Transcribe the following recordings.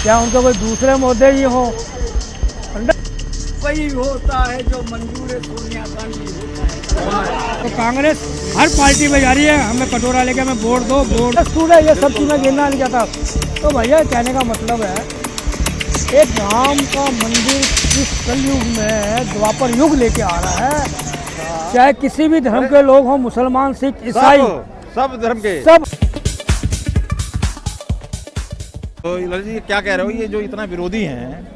चाहे उनके कोई दूसरे मुद्दे ही हों। वही होता है जो मंजूर सोनिया गांधी होता है। तो कांग्रेस हर पार्टी में जा रही है, हमें कटोरा लेके हमें वोट दो, वोट स्टूड है, ये सब चीज़ें गिनना नहीं चाहता। तो भैया कहने का मतलब है, एक राम का मंदिर इस कलयुग में द्वापर युग लेके आ रहा है, चाहे किसी भी धर्म के लोग हों, मुसलमान, सिख, ईसाई, सब धर्म के सब। तो लाल जी क्या कह रहे हो, ये जो इतना विरोधी हैं,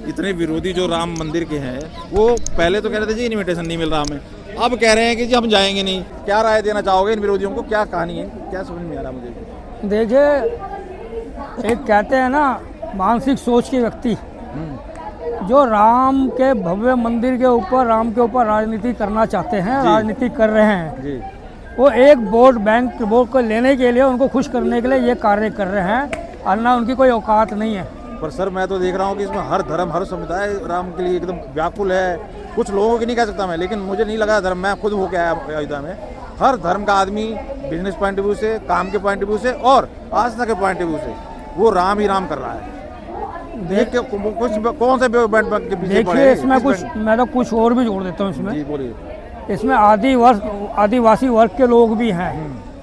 इतने विरोधी जो राम मंदिर के हैं, वो पहले तो कह रहे थे जी इनविटेशन नहीं मिल रहा हमें, अब कह रहे हैं कि जी हम जाएंगे नहीं। क्या राय देना चाहोगे इन विरोधियों को, क्या कहानी है, क्या समझ में आ रहा मुझे? देखिए, एक कहते हैं ना मानसिक सोच के व्यक्ति जो राम के भव्य मंदिर के ऊपर, राम के ऊपर राजनीति करना चाहते हैं, राजनीति कर रहे हैं जी। वो एक वोट बैंक वोट को लेने के लिए, उनको खुश करने के लिए ये कार्य कर रहे हैं, वरना उनकी कोई औकात नहीं है। पर सर मैं तो देख रहा हूँ कि इसमें हर धर्म, हर समुदाय राम के लिए एकदम व्याकुल है। कुछ लोगों की नहीं कह सकता मैं, लेकिन मुझे नहीं लगा धर्म, मैं खुद होके आया अयोध्या में, हर धर्म का आदमी बिजनेस पॉइंट ऑफ व्यू से, काम के पॉइंट ऑफ व्यू से और आस्था के पॉइंट ऑफ व्यू से वो राम ही राम कर रहा है। देख के कुछ कौन से के पीछे पड़े? देखिए, इसमें कुछ मैं तो कुछ और भी जोड़ देता हूँ इसमें। जी बोलिए। इसमें आदिवासी वर्ग के लोग भी हैं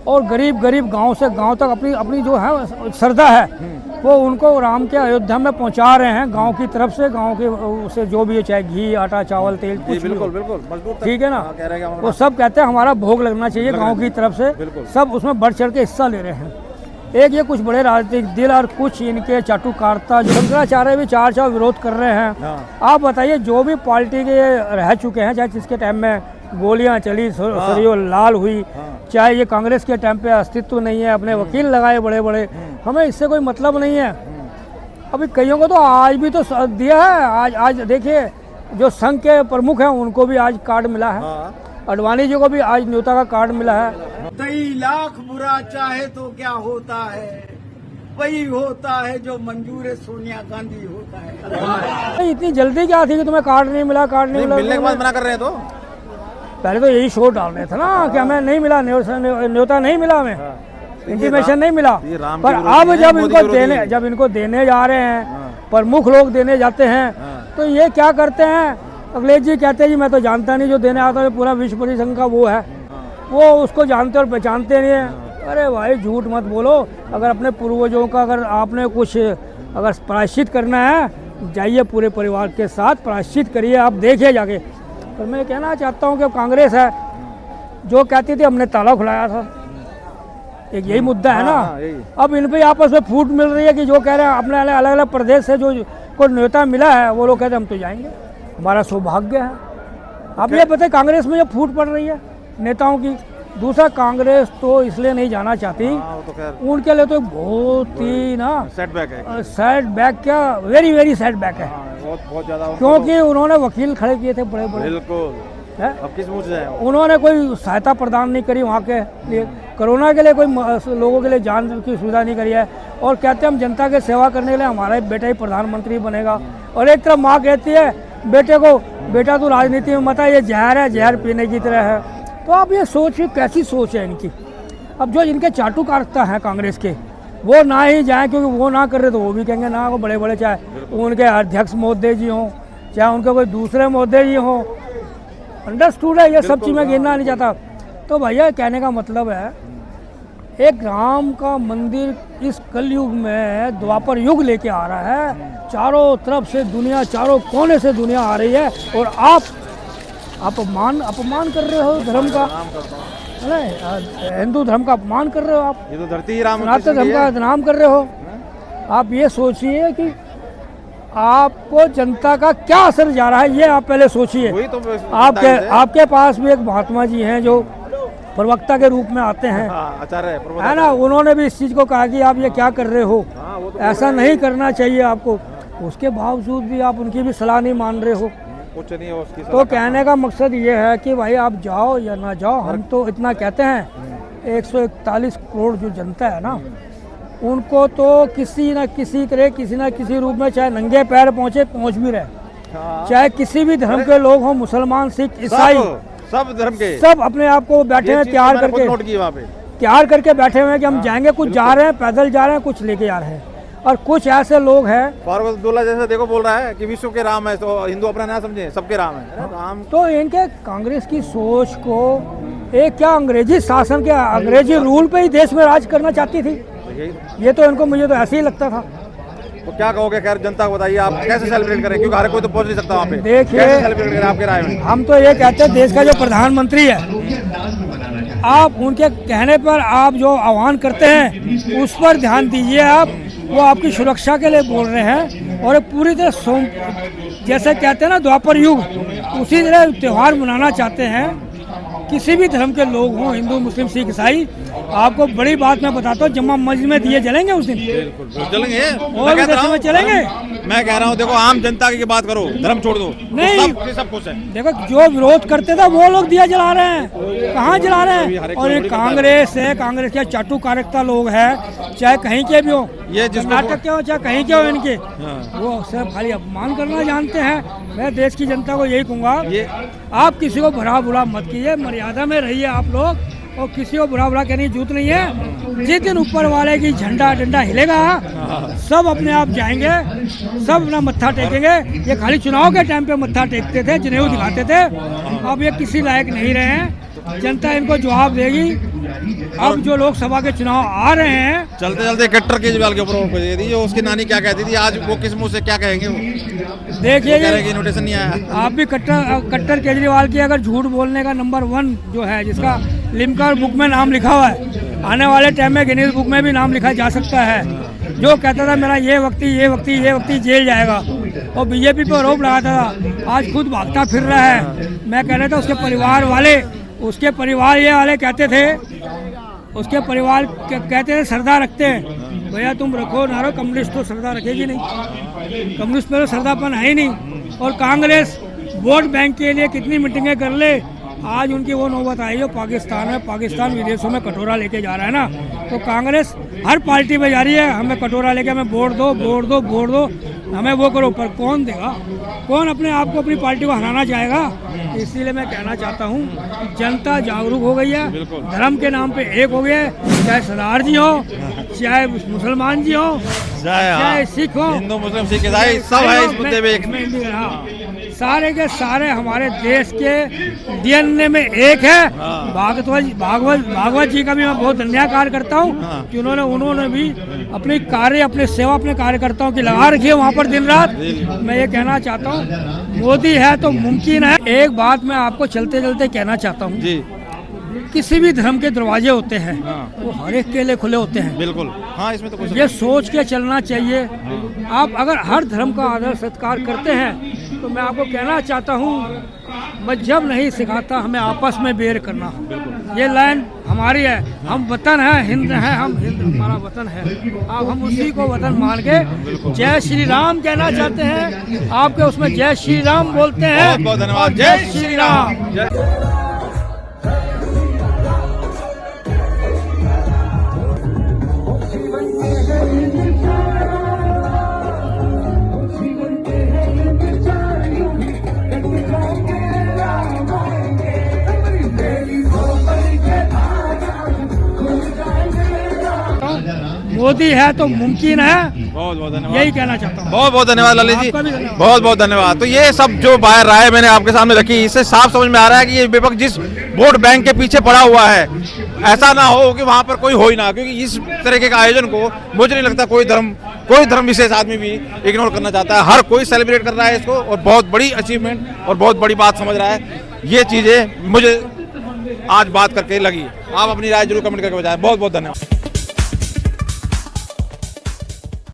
और गरीब गांव से गांव तक अपनी अपनी जो है श्रद्धा है वो उनको राम के अयोध्या में पहुंचा रहे हैं, गांव की तरफ से, गांव के उसे जो भी है, चाहे घी, आटा, चावल, तेल, कुछ बिल्कुल बिल्कुल मजबूत, ठीक है ना। कह रहे हैं वो सब कहते हैं हमारा भोग लगना चाहिए गांव की तरफ से, सब उसमें बढ़ चढ़ के हिस्सा ले रहे हैं। एक ये कुछ बड़े राजनीतिक दिल और कुछ इनके चाटुकारिता, जो शंकराचार्य भी चार विरोध कर रहे हैं। आप बताइए, जो भी पार्टी के रह चुके हैं, चाहे जिसके टाइम में गोलियां चली, शरीर लाल हुई, चाहे ये कांग्रेस के टाइम पे अस्तित्व नहीं है, अपने वकील लगाए बड़े बड़े, हमें इससे कोई मतलब नहीं है। अभी कईयों को तो आज भी तो दिया है, आज देखिए जो संघ के प्रमुख हैं उनको भी आज कार्ड मिला है, अडवाणी जी को भी आज न्योता का कार्ड मिला है। 23 लाख बुरा चाहे तो क्या होता है, वही होता है जो मंजूर सोनिया गांधी होता है। इतनी जल्दी क्या थी कि तुम्हें कार्ड नहीं मिला, कार्ड नहीं मिला? मिलने के बाद मना कर रहे हैं। तो पहले तो यही शोर डाल रहे थे ना कि हमें नहीं मिला, न्योता नहीं मिला, हमें इंटीमेशन नहीं मिला। पर अब जब इनको देने जा रहे हैं, प्रमुख लोग देने जाते हैं, तो ये क्या करते हैं, अखिलेश जी कहते हैं जी मैं तो जानता नहीं, जो देने आता है पूरा विश्व परिसंघ का वो है, वो उसको जानते और पहचानते नहीं है। अरे भाई झूठ मत बोलो, अगर अपने पूर्वजों का अगर आपने कुछ अगर प्रायश्चित करना है, जाइए पूरे परिवार के साथ प्रायश्चित करिए, आप देखिए जाके। पर मैं कहना चाहता हूँ कि कांग्रेस है जो कहती थी हमने ताला खुलाया था, एक यही मुद्दा है ना। अब इन पे आपस में फूट मिल रही है कि जो कह रहे हैं अपने अलग अलग प्रदेश से जो को न्योता मिला है, वो लोग कहते हैं हम तो जाएंगे, हमारा सौभाग्य है। अब ये पता है कांग्रेस में जो फूट पड़ रही है नेताओं की। दूसरा, कांग्रेस तो इसलिए नहीं जाना चाहती, उनके लिए तो बहुत ही ना सेटबैक है, सेटबैक क्या, वेरी वेरी सेटबैक है, बहुत ज्यादा, क्योंकि उन्होंने वकील खड़े किए थे बड़े बड़े। बिल्कुल। अब किस मुझ से उन्होंने कोई सहायता प्रदान नहीं करी वहाँ के लिए, कोरोना के लिए कोई लोगों के लिए जान की सुविधा नहीं करी है, और कहते हैं हम जनता की सेवा करने के लिए हमारा बेटा ही प्रधानमंत्री बनेगा। और एक तरफ माँ कहती है बेटे को, बेटा तू राजनीति में मत आ, ये जहर है, जहर पीने की तरह है। तो अब ये सोच, कैसी सोच है इनकी। अब जो इनके चाटुकारिता हैं कांग्रेस के, वो ना ही जाए, क्योंकि वो ना कर रहे तो वो भी कहेंगे ना, वो बड़े बड़े चाहे उनके अध्यक्ष मोदी जी हों, चाहे उनके कोई दूसरे मोदी जी हों, अंडरस्टूड है, ये सब चीज़ में गिनना नहीं चाहता। तो भैया कहने का मतलब है, एक राम का मंदिर इस कलयुग में द्वापर युग लेके आ रहा है, चारों तरफ से दुनिया, चारों कोने से दुनिया आ रही है, और आप अपमान कर रहे हो धर्म का, हिंदू धर्म का अपमान कर रहे हो आप, ये तो धरती ही राम, सनातन धर्म का नाम कर रहे हो। आप ये सोचिए कि आपको जनता का क्या असर जा रहा है, ये आप पहले सोचिए। तो आपके पास भी एक महात्मा जी हैं जो प्रवक्ता के रूप में आते हैं, आचार्य है ना, उन्होंने भी इस चीज़ को कहा कि आप ये क्या कर रहे हो, ऐसा नहीं करना चाहिए आपको। उसके बावजूद भी आप उनकी भी सलाह नहीं मान रहे हो। कुछ नहीं है उसकी। तो कहने का मकसद ये है कि भाई आप जाओ या ना जाओ, हम तो इतना कहते हैं 141 करोड़ जो जनता है ना, उनको तो किसी न किसी तरह, किसी न किसी रूप में, चाहे नंगे पैर पहुंच भी रहे, चाहे किसी भी धर्म के लोग हों, मुसलमान, सिख, ईसाई, सब धर्म के, सब अपने आप को बैठे हैं तैयार करके, नोट की वहाँ पे तैयार करके बैठे हुए हैं कि हम जाएंगे, कुछ जा रहे हैं, पैदल जा रहे हैं, कुछ लेके जा रहे हैं। और कुछ ऐसे लोग हैं फारूक अब्दुल्ला जैसे देखो बोल रहा है कि विश्व के राम है, तो हिंदू अपना ना समझे, सबके राम है। अरे राम तो इनके कांग्रेस की सोच को एक क्या अंग्रेजी शासन के अंग्रेजी रूल पे ही देश में राज करना चाहती थी, यही ये तो इनको मुझे तो ऐसे ही लगता था। तो क्या कहोगे? खैर जनता को बताइए, आप कैसे सेलिब्रेट करें, क्योंकि हर कोई तो पहुंच नहीं सकता वहाँ पे। देखिए, कैसे सेलिब्रेट करें आपके राय में? हम तो ये कहते हैं देश का जो प्रधानमंत्री है, आप उनके कहने पर आप जो आह्वान करते हैं उस पर ध्यान दीजिए। आप वो आपकी सुरक्षा के लिए बोल रहे हैं और पूरी तरह जैसे कहते हैं ना द्वापर युग, उसी तरह त्यौहार मनाना चाहते हैं। किसी भी धर्म के लोग हों, हिंदू मुस्लिम सिख ईसाई, आपको बड़ी बात मैं बताता हूँ, जम्मा मस्जिद में दिए जलेंगे उस दिन, चलेंगे और भी देशों में चलेंगे। मैं कह रहा हूँ देखो, आम जनता की बात करो, धर्म छोड़ दो, नहीं। तो सब कुछ है। देखो जो विरोध करते थे वो लोग दिया जला रहे हैं, कहाँ जला रहे हैं? और ये कांग्रेस है, कांग्रेस के चाटू कार्यकर्ता लोग हैं, चाहे कहीं के भी हो, ये कर्नाटक के हो चाहे कहीं के हो, इनके वो सिर्फ खाली अपमान करना जानते हैं। मैं देश की जनता को यही कहूँगा, आप किसी को बुरा बुरा मत कीजिए, मर्यादा में रहिए आप लोग, और किसी को बुरा बुरा कहने की जरूरत नहीं है। जिस दिन ऊपर वाले की झंडा डंडा हिलेगा, सब अपने आप जाएंगे, सब अपना मत्था टेकेंगे। ये खाली चुनाव के टाइम पे मत्था टेकते थे, जनेऊ दिखाते थे, अब ये किसी लायक नहीं रहे हैं। जनता इनको जवाब देगी। अब जो लोकसभा के चुनाव आ रहे हैं, चलते चलते कट्टर केजरीवाल के ऊपर उसकी नानी क्या कहती थी, आज वो किस मुंह से क्या कहेंगे? वो देखिए नोटिस नहीं आया। आप भी कट्टर केजरीवाल की अगर झूठ बोलने का नंबर 1 जो है, जिसका लिम्का बुक में नाम लिखा हुआ है, आने वाले टाइम में गिनीज बुक में भी नाम लिखा जा सकता है, जो कहता था मेरा ये वक्ती जेल जाएगा और बीजेपी पर आरोप लगाता था, आज खुद भागता फिर रहा है। मैं कह रहा था उसके परिवार वाले, उसके परिवार ये वाले कहते थे, उसके परिवार कहते थे श्रद्धा रखते हैं। भैया तुम रखो ना रखो, कम्युनिस्ट तो श्रद्धा रखेगी नहीं, कम्युनिस्ट में तो श्रद्धापन है ही नहीं। और कांग्रेस वोट बैंक के लिए कितनी मीटिंगें कर ले, आज उनकी वो नौबत आई हो पाकिस्तान में, पाकिस्तान विदेशों में कटोरा लेके जा रहा है ना, तो कांग्रेस हर पार्टी में जा रही है, हमें कटोरा लेके हमें वोट दो, वोट दो, वोट दो, हमें वो करो, पर कौन देगा? कौन अपने आप को अपनी पार्टी को हराना चाहेगा? इसीलिए मैं कहना चाहता हूँ जनता जागरूक हो गई है, धर्म के नाम पे एक हो गया, चाहे सरदार जी हो, चाहे मुसलमान जी हो, चाहे सिख हो, हिंदू मुस्लिम सिख ईसाई सब है इस मुद्दे पे एक। सारे के सारे हमारे देश के डीएनए में एक है। भागवत जी का भी मैं बहुत धन्यवाद करता हूँ कि उन्होंने भी अपनी सेवा अपने कार्यकर्ताओं की लगा रखी है वहाँ पर दिन रात। मैं ये कहना चाहता हूँ मोदी है तो मुमकिन है। एक बात मैं आपको चलते चलते कहना चाहता हूँ, किसी भी धर्म के दरवाजे होते हैं वो हर एक के लिए खुले होते हैं। बिल्कुल, हाँ, इसमें तो कुछ ये सोच के चलना चाहिए। आप अगर हर धर्म का आदर सत्कार करते हैं तो मैं आपको कहना चाहता हूँ, मजहब नहीं सिखाता हमें आपस में बेर करना। ये लाइन हमारी है, हम वतन है, हिंद है, हम हिंद हमारा वतन है। अब हम उसी को वतन मान के जय श्री राम कहना चाहते हैं, आपके उसमें जय श्री राम बोलते हैं। बहुत बहुत धन्यवाद। जय श्री राम। मोदी है तो मुमकिन है। बहुत बहुत धन्यवाद, यही कहना चाहता हूँ। बहुत बहुत धन्यवाद ललित जी, आपका भी धन्यवाद। बहुत बहुत धन्यवाद। तो ये सब जो बाहर राय मैंने आपके सामने रखी, इससे साफ समझ में आ रहा है कि ये विपक्ष जिस वोट बैंक के पीछे पड़ा हुआ है, ऐसा ना हो कि वहाँ पर कोई हो ही ना, क्योंकि इस तरीके का आयोजन को मुझे नहीं लगता कोई धर्म विशेष आदमी भी इग्नोर करना चाहता है। हर कोई सेलिब्रेट कर रहा है इसको और बहुत बड़ी अचीवमेंट और बहुत बड़ी बात समझ रहा है। ये चीज़ें मुझे आज बात करके लगी। आप अपनी राय जरूर कमेंट करके बताएं। बहुत बहुत धन्यवाद।